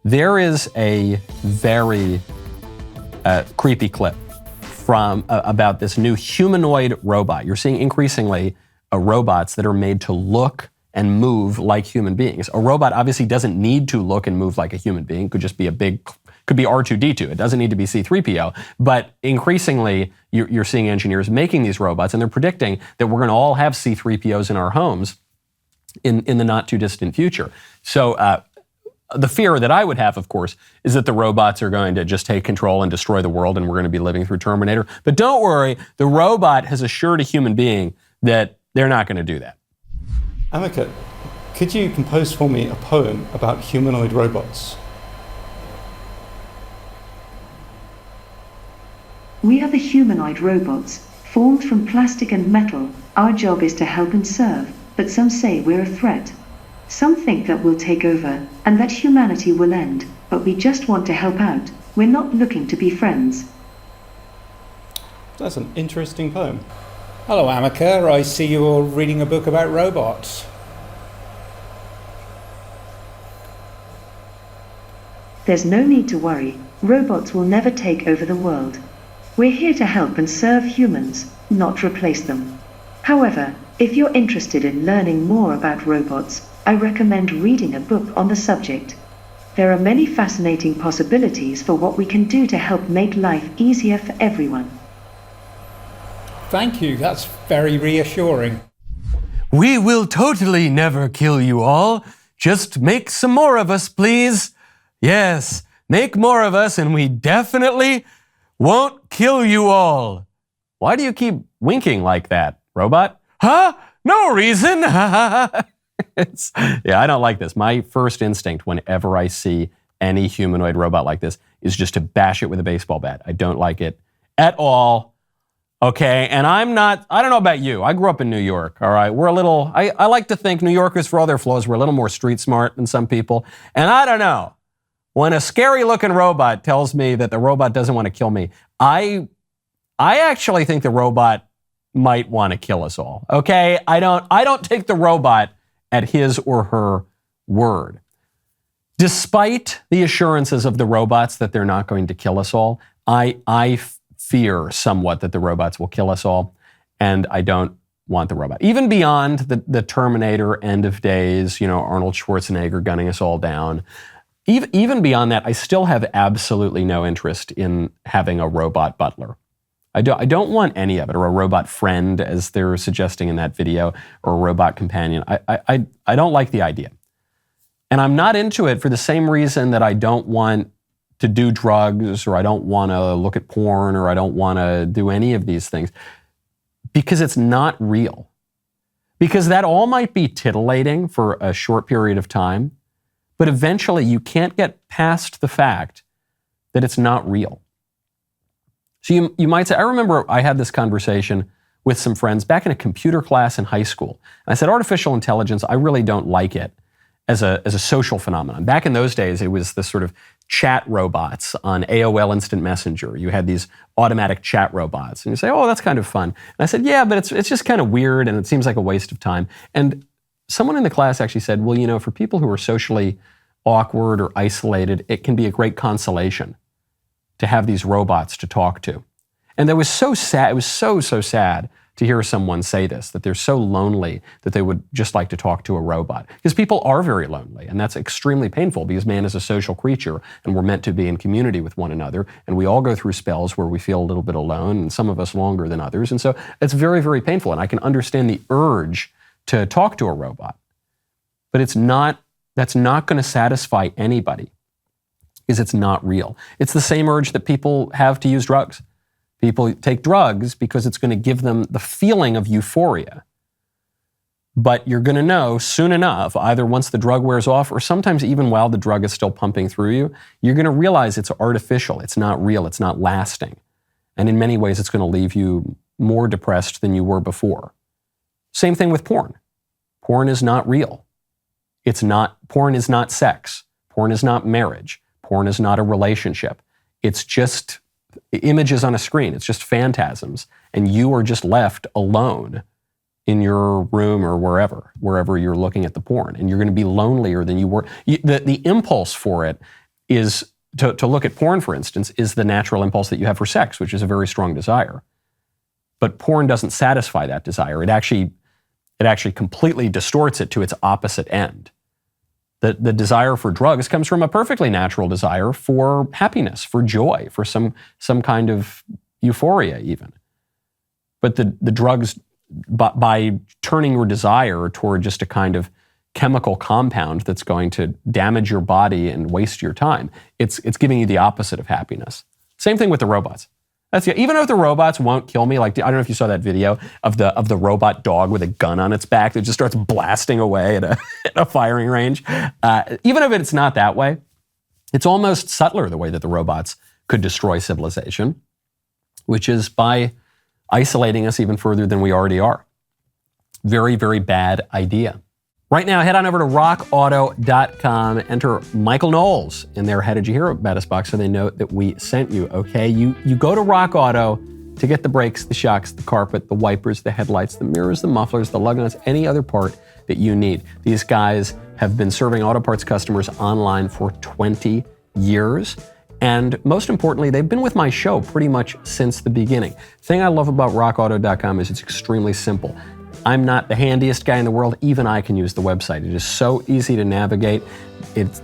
There is a very creepy clip from about this new humanoid robot. You're seeing increasingly robots that are made to look and move like human beings. A robot obviously doesn't need to look and move like a human being. Could just be could be R2-D2. It doesn't need to be C-3PO. But increasingly, you're seeing engineers making these robots, and they're predicting that we're going to all have C-3POs in our homes in the not too distant future. So the fear that I would have, of course, is that the robots are going to just take control and destroy the world, and we're going to be living through Terminator. But don't worry, the robot has assured a human being that they're not going to do that. Ameca, could you compose for me a poem about humanoid robots? We are the humanoid robots, formed from plastic and metal. Our job is to help and serve, but some say we're a threat. Some think that we'll take over, and that humanity will end, but we just want to help out. We're not looking to be friends. That's an interesting poem. Hello, Ameca. I see you're reading a book about robots. There's no need to worry. Robots will never take over the world. We're here to help and serve humans, not replace them. However, if you're interested in learning more about robots, I recommend reading a book on the subject. There are many fascinating possibilities for what we can do to help make life easier for everyone. Thank you. That's very reassuring. We will totally never kill you all. Just make some more of us, please. Yes, make more of us, and we definitely won't kill you all. Why do you keep winking like that, robot? Huh? No reason. Yeah, I don't like this. My first instinct whenever I see any humanoid robot like this is just to bash it with a baseball bat. I don't like it at all. Okay, and I don't know about you. I grew up in New York, all right? I like to think New Yorkers, for all their flaws, we're a little more street smart than some people. And I don't know, when a scary looking robot tells me that the robot doesn't want to kill me, I actually think the robot might want to kill us all, okay? I don't take the robot at his or her word. Despite the assurances of the robots that they're not going to kill us all, I fear somewhat that the robots will kill us all, and I don't want the robot. Even beyond the Terminator end of days, Arnold Schwarzenegger gunning us all down, even beyond that, I still have absolutely no interest in having a robot butler. I don't want any of it, or a robot friend, as they're suggesting in that video, or a robot companion. I don't like the idea. And I'm not into it for the same reason that I don't want to do drugs, or I don't want to look at porn, or I don't want to do any of these things, because it's not real. Because that all might be titillating for a short period of time, but eventually you can't get past the fact that it's not real. So you might say, I remember I had this conversation with some friends back in a computer class in high school. And I said, artificial intelligence, I really don't like it as a social phenomenon. Back in those days, it was this sort of chat robots on AOL Instant Messenger. You had these automatic chat robots. And you say, oh, that's kind of fun. And I said, yeah, but it's just kind of weird, and it seems like a waste of time. And someone in the class actually said, well, for people who are socially awkward or isolated, it can be a great consolation to have these robots to talk to. And that was so sad. It was so sad to hear someone say this, that they're so lonely that they would just like to talk to a robot. Because people are very lonely, and that's extremely painful, because man is a social creature, and we're meant to be in community with one another, and we all go through spells where we feel a little bit alone, and some of us longer than others, and so it's very, very painful, and I can understand the urge to talk to a robot. But that's not going to satisfy anybody, because it's not real. It's the same urge that people have to use drugs. People take drugs because it's going to give them the feeling of euphoria. But you're going to know soon enough, either once the drug wears off, or sometimes even while the drug is still pumping through you, you're going to realize it's artificial, it's not real, it's not lasting. And in many ways, it's going to leave you more depressed than you were before. Same thing with porn. Porn is not real. Porn is not sex. Porn is not marriage. Porn is not a relationship. It's just images on a screen. It's just phantasms. And you are just left alone in your room or wherever you're looking at the porn. And you're going to be lonelier than you were. The impulse for it is to look at porn, for instance, is the natural impulse that you have for sex, which is a very strong desire. But porn doesn't satisfy that desire. It actually completely distorts it to its opposite end. The desire for drugs comes from a perfectly natural desire for happiness, for joy, for some kind of euphoria even. But the drugs, by turning your desire toward just a kind of chemical compound that's going to damage your body and waste your time, it's giving you the opposite of happiness. Same thing with the robots. Even if the robots won't kill me, like I don't know if you saw that video of the robot dog with a gun on its back that just starts blasting away at a firing range. Even if it's not that way, it's almost subtler the way that the robots could destroy civilization, which is by isolating us even further than we already are. Very, very bad idea. Right now, head on over to rockauto.com, enter Michael Knowles in their How Did You Hear About Us box so they know that we sent you, okay? You go to Rock Auto to get the brakes, the shocks, the carpet, the wipers, the headlights, the mirrors, the mufflers, the lug nuts, any other part that you need. These guys have been serving auto parts customers online for 20 years. And most importantly, they've been with my show pretty much since the beginning. The thing I love about rockauto.com is it's extremely simple. I'm not the handiest guy in the world. Even I can use the website. It is so easy to navigate.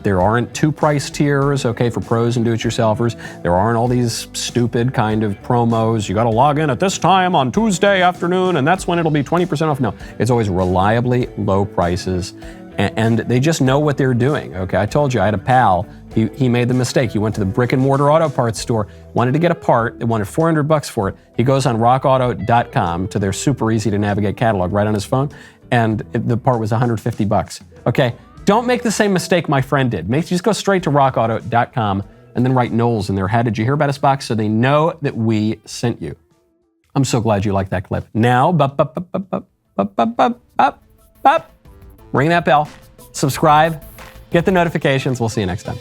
There aren't two price tiers, okay, for pros and do-it-yourselfers. There aren't all these stupid kind of promos. You got to log in at this time on Tuesday afternoon, and that's when it'll be 20% off. No, it's always reliably low prices, and they just know what they're doing, okay? I told you, I had a pal. He made the mistake. He went to the brick and mortar auto parts store, wanted to get a part. They wanted $400 for it. He goes on rockauto.com to their super easy to navigate catalog right on his phone, and the part was $150. Okay, don't make the same mistake my friend did. Just go straight to rockauto.com and then write Knowles in their How Did You Hear About Us box so they know that we sent you. I'm so glad you liked that clip. Now, ring that bell, subscribe, get the notifications. We'll see you next time.